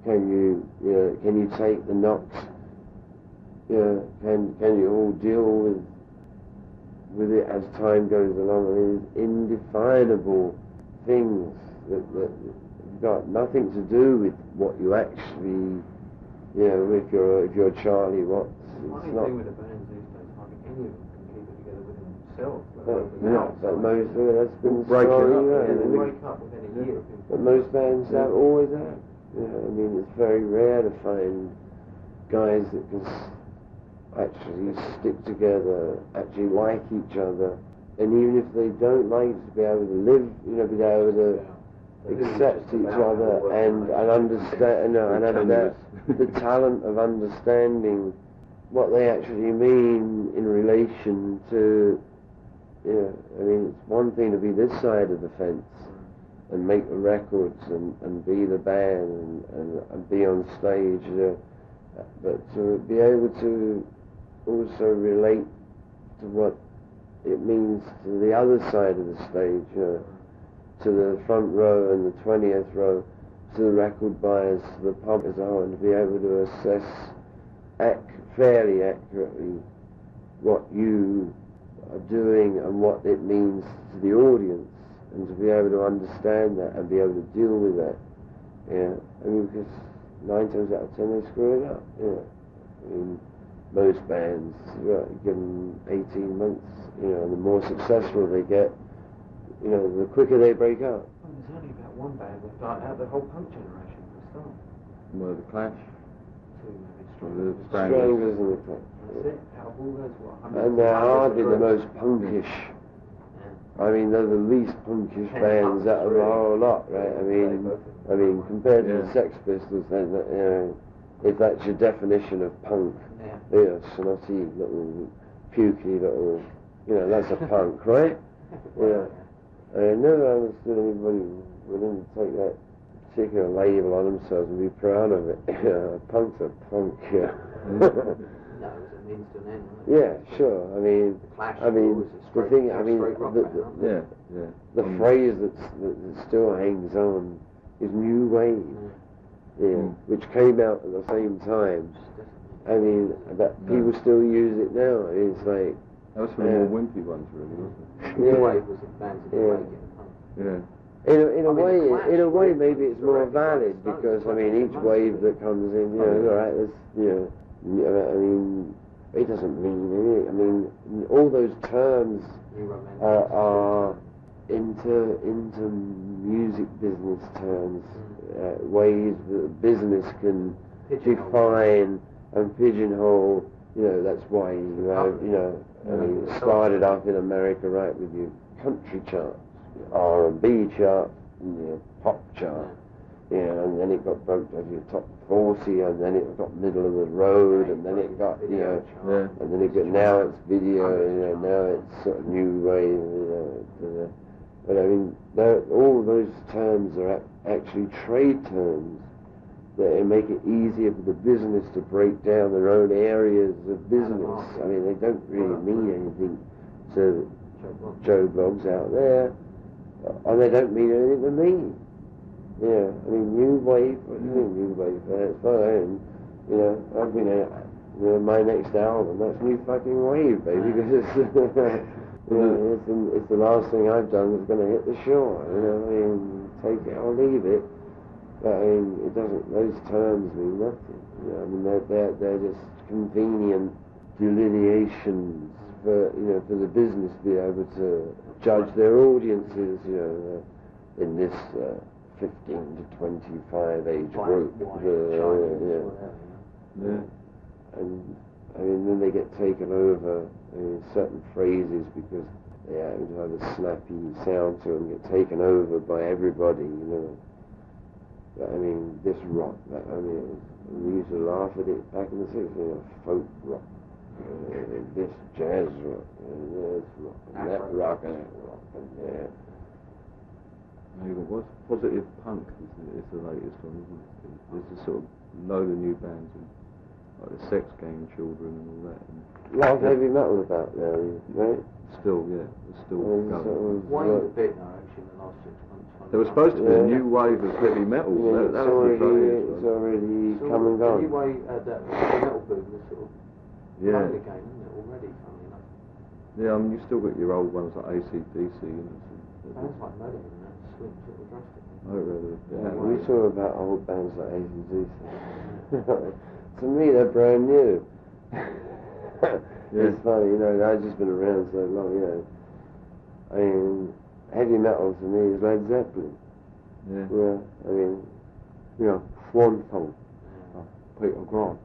can you take the knocks? Can you all deal with it as time goes along? I mean, it's indefinable things that got nothing to do with what you actually, if you're Charlie Watts. It's not. Thing with the bands these days, hardly any of them can keep it together with themselves. But most of it, that's been break up within a year. But most bands have always have. I mean, it's very rare to find guys that can actually stick together, actually like each other, and even if they don't like to be able to live, be able to accept each other and understand, and have the talent of understanding what they actually mean in relation to, I mean, it's one thing to be this side of the fence and make the records and be the band and be on stage, but to be able to also relate to what it means to the other side of the stage, to the front row and the 20th row, to the record buyers, to the pub as a whole, and to be able to assess fairly accurately what you are doing and what it means to the audience, and to be able to understand that and be able to deal with that. I mean, because 9 times out of 10 they screw it up. I mean, most bands, give them 18 months, and the more successful they get, the quicker they break up. Well, there's only about one band that started out the whole punk generation for a start. Well, the Clash. Two, maybe. The Stranglers and the Clash. That's it. Out of all those, and they're hardly the most punkish. I mean, they're the least punkish bands out of the whole lot, right? I mean, compared to the Sex Pistols, if that's your definition of punk, snotty little, pukey little, that's a punk, right? I never understood anybody willing to take that particular label on themselves and be proud of it. Punk's a punk, No, it means to an end, right? Yeah, sure. I mean, the thing, the phrase that still hangs on is new wave, which came out at the same time. I mean, but people still use it now. It's like that was for the more wimpy ones, really, wasn't it? New wave was advanced in the In a way, maybe it's more valid because I mean, each wave that comes in, I mean, it doesn't mean anything. I mean, all those terms are into music business terms, ways that business can define and pigeonhole. That's why you have, I mean, it started off in America, right, with your country charts, R&B chart, your pop chart, and then it got broke to your top 40, and then it got middle of the road, and then it got, and then it got, now it's video, now it's sort of new wave, but I mean, all those terms are actually trade terms that make it easier for the business to break down their own areas of business. I mean, they don't really mean anything to Joe Bloggs out there, and they don't mean anything to me. I mean, new wave, what do you mean new wave? It's fine, I've been my next album, that's new fucking wave, baby, because it's the last thing I've done that's going to hit the shore, I mean, take it or leave it. But I mean, it doesn't. Those terms mean nothing. I mean, they're just convenient delineations for for the business to be able to judge their audiences. In this 15 to 25 age group. And I mean, then they get taken over. Certain phrases because they have a snappy sound to them, get taken over by everybody. But, I mean, this rock, we used to laugh at it back in the 60s, folk rock, this jazz rock, this rock, and that rock, and that rock, What's Positive Punk is the latest one, isn't it? There's a sort of load of new bands, like the Sex Gang Children and all that. A lot of heavy metal about now, right? Still, it's still going. Waned a bit now, actually, in the last 6 months. There was supposed to be a new wave of heavy metal. It's already on. Anyway, that metal boom was sort of Yeah. blown again, isn't it, already, funnily enough. Yeah, I mean, you've still got your old ones like AC/DC, you know. Bands like Motorhead and that swing sort of drastically. I don't really. Yeah, we talk about old bands like AC/DC. To me, they're brand new. It's funny, you know, I've just been around so long, you know. I mean, heavy metal to me is Led Zeppelin. Yeah. Yeah, I mean, you know, Swan Song, Peter Grant.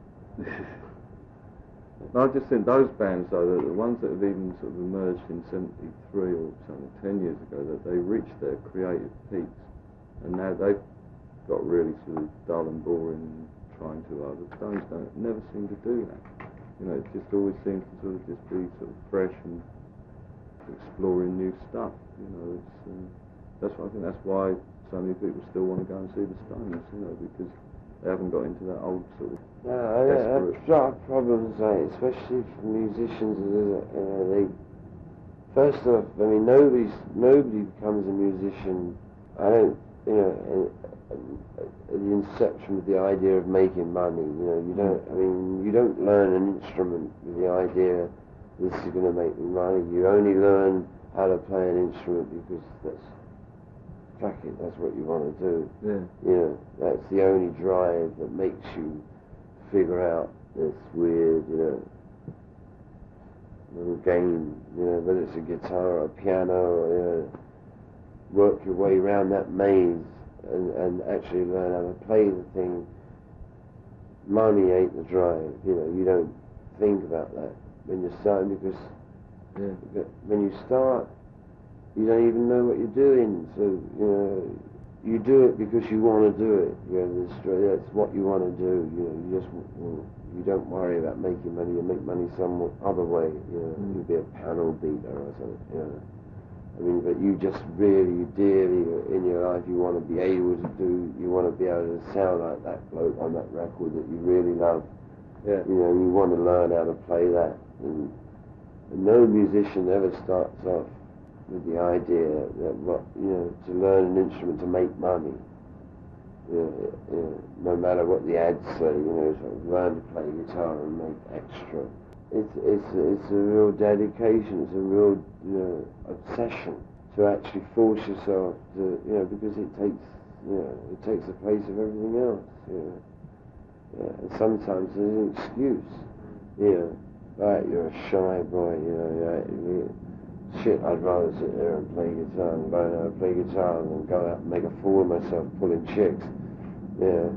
No, I just think those bands, though, the ones that have even sort of emerged in '73 or something, 10 years ago, that they reached their creative peaks, and now they've got really sort of dull and boring and trying too hard. The Stones never seem to do that. You know, it just always seems to sort of just be sort of fresh and exploring new stuff. You know, that's why I think that's why so many people still want to go and see the Stones. You know, because they haven't got into that old sort of I've problems, like, especially for musicians. They first off, I mean, nobody becomes a musician. I don't, you know, at the inception with the idea of making money. You know, you don't. I mean, you don't learn an instrument with the idea this is going to make me money. You only learn how to play an instrument because that's what you want to do. Yeah. You know, that's the only drive that makes you figure out this weird, you know, little game, you know, whether it's a guitar or a piano, or, you know, work your way around that maze and actually learn how to play the thing. Money ain't the drive, you know, you don't think about that when you're starting, because when you start, you don't even know what you're doing, so, you know, you do it because you want to do it, you know, that's what you want to do, you know, you don't worry about making money, you make money some other way, you know, you'll be a panel beater or something, you know. I mean, but you just really, dearly in your life, you want to be able to do, you want to be able to sound like that bloke on that record that you really love. Yeah. You know, you want to learn how to play that. And no musician ever starts off with the idea that, you know, to learn an instrument to make money. You know, no matter what the ads say, you know, sort of learn to play guitar and make extra. It's a real dedication, it's a real, you know, obsession to actually force yourself to, you know, because it takes the place of everything else, you know. Yeah, and sometimes there's an excuse, you know, right, you're a shy boy, you know, shit, I'd rather sit there and play guitar and learn how to play guitar than go out and make a fool of myself pulling chicks, yeah.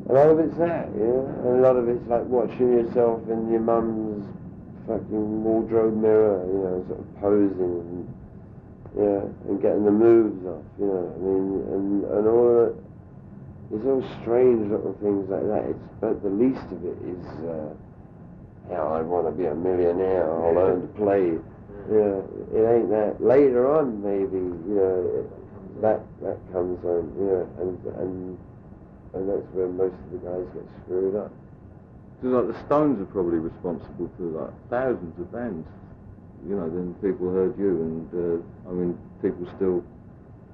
A lot of it's that, yeah, and a lot of it's like watching yourself in your mum's fucking wardrobe mirror, you know, sort of posing and, yeah, and getting the moves off, you know, I mean, and all of it, it's all strange little things like that. But the least of it is, you know, I want to be a millionaire, I'll learn to play, you know, it ain't that. Later on, maybe, you know, that comes on, you know, and that's where most of the guys get screwed up. Because like the Stones are probably responsible for like thousands of bands. You know, then people heard you, and I mean, people still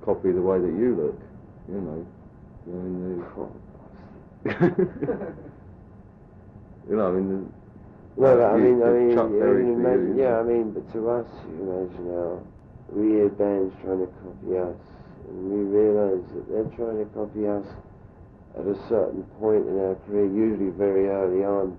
copy the way that you look. You know, you know, I mean. Well, I mean, Chuck Berry you for imagine, you, yeah, I mean, but to us, you imagine how we hear bands trying to copy us, and we realise that they're trying to copy us at a certain point in our career, usually very early on,